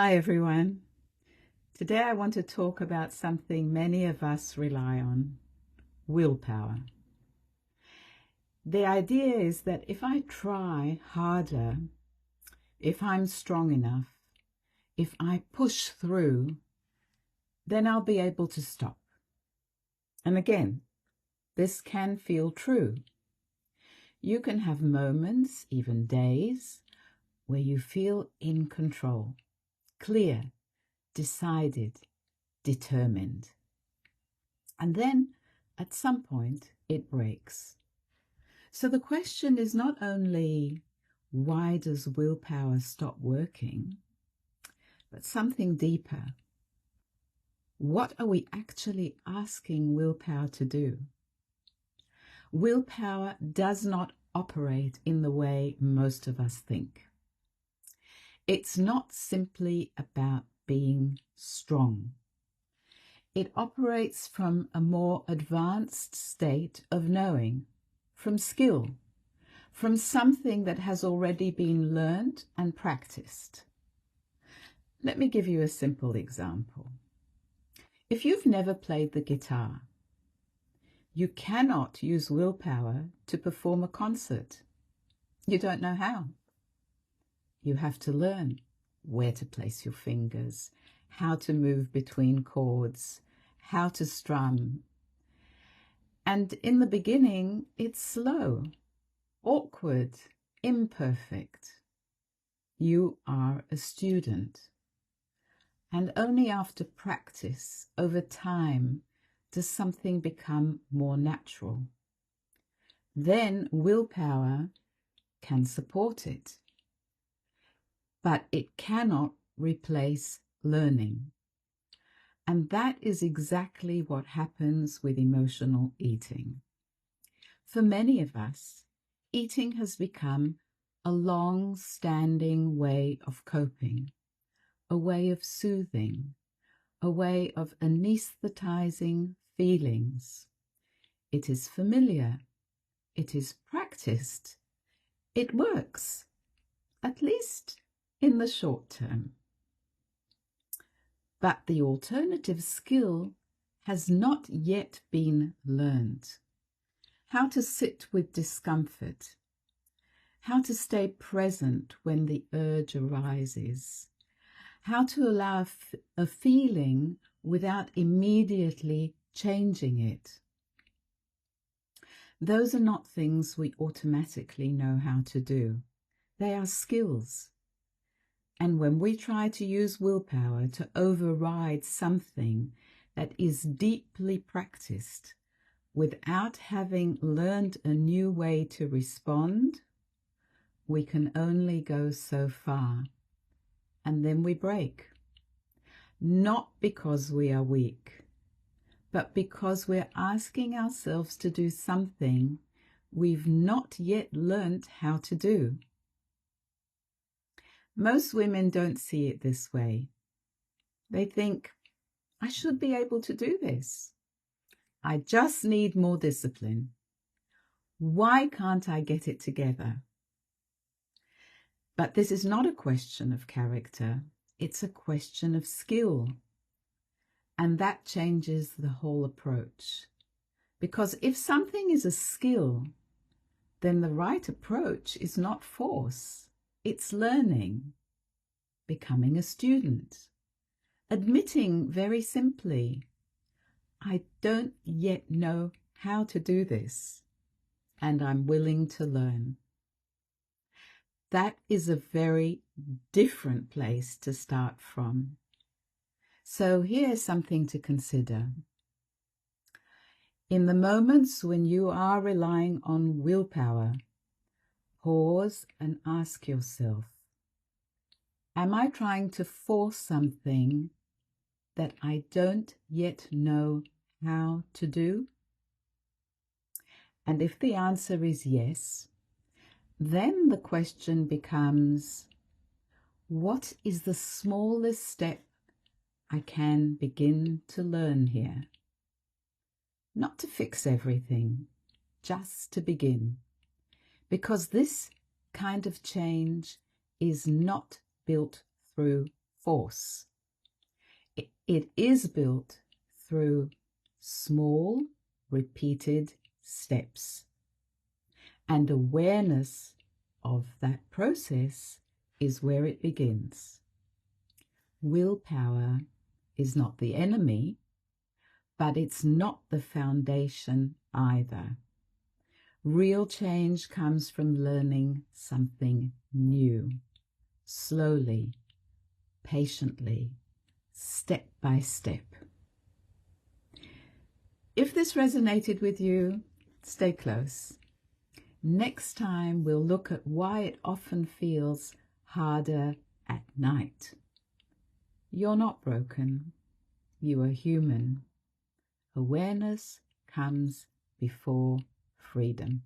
Hi everyone. Today I want to talk about something many of us rely on, willpower. The idea is that if I try harder, if I'm strong enough, if I push through, then I'll be able to stop. And again, this can feel true. You can have moments, even days, where you feel in control, clear, decided, determined. And then at some point it breaks. So the question is not only why does willpower stop working, but something deeper. What are we actually asking willpower to do? Willpower does not operate in the way most of us think. It's not simply about being strong. It operates from a more advanced state of knowing, from skill, from something that has already been learned and practiced. Let me give you a simple example. If you've never played the guitar, you cannot use willpower to perform a concert. You don't know how. You have to learn where to place your fingers, how to move between chords, how to strum. And in the beginning, it's slow, awkward, imperfect. You are a student. And only after practice, over time, does something become more natural. Then willpower can support it. But it cannot replace learning. And that is exactly what happens with emotional eating. For many of us, eating has become a long-standing way of coping, a way of soothing, a way of anesthetizing feelings. It is familiar. It is practiced. It works, at least in the short term. But the alternative skill has not yet been learned. How to sit with discomfort, how to stay present when the urge arises, how to allow a feeling without immediately changing it. Those are not things we automatically know how to do. They are skills. And when we try to use willpower to override something that is deeply practiced without having learned a new way to respond, we can only go so far. And then we break. Not because we are weak, but because we're asking ourselves to do something we've not yet learnt how to do. Most women don't see it this way. They think, I should be able to do this. I just need more discipline. Why can't I get it together? But this is not a question of character. It's a question of skill. And that changes the whole approach. Because if something is a skill, then the right approach is not force. It's learning, becoming a student, admitting very simply, I don't yet know how to do this, and I'm willing to learn. That is a very different place to start from. So here's something to consider. In the moments when you are relying on willpower, pause and ask yourself, am I trying to force something that I don't yet know how to do? And if the answer is yes, then the question becomes, what is the smallest step I can begin to learn here? Not to fix everything, just to begin. Because this kind of change is not built through force. It is built through small, repeated steps. And awareness of that process is where it begins. Willpower is not the enemy, but it's not the foundation either. Real change comes from learning something new, slowly, patiently, step by step. If this resonated with you, stay close. Next time we'll look at why it often feels harder at night. You're not broken. You are human. Awareness comes before freedom.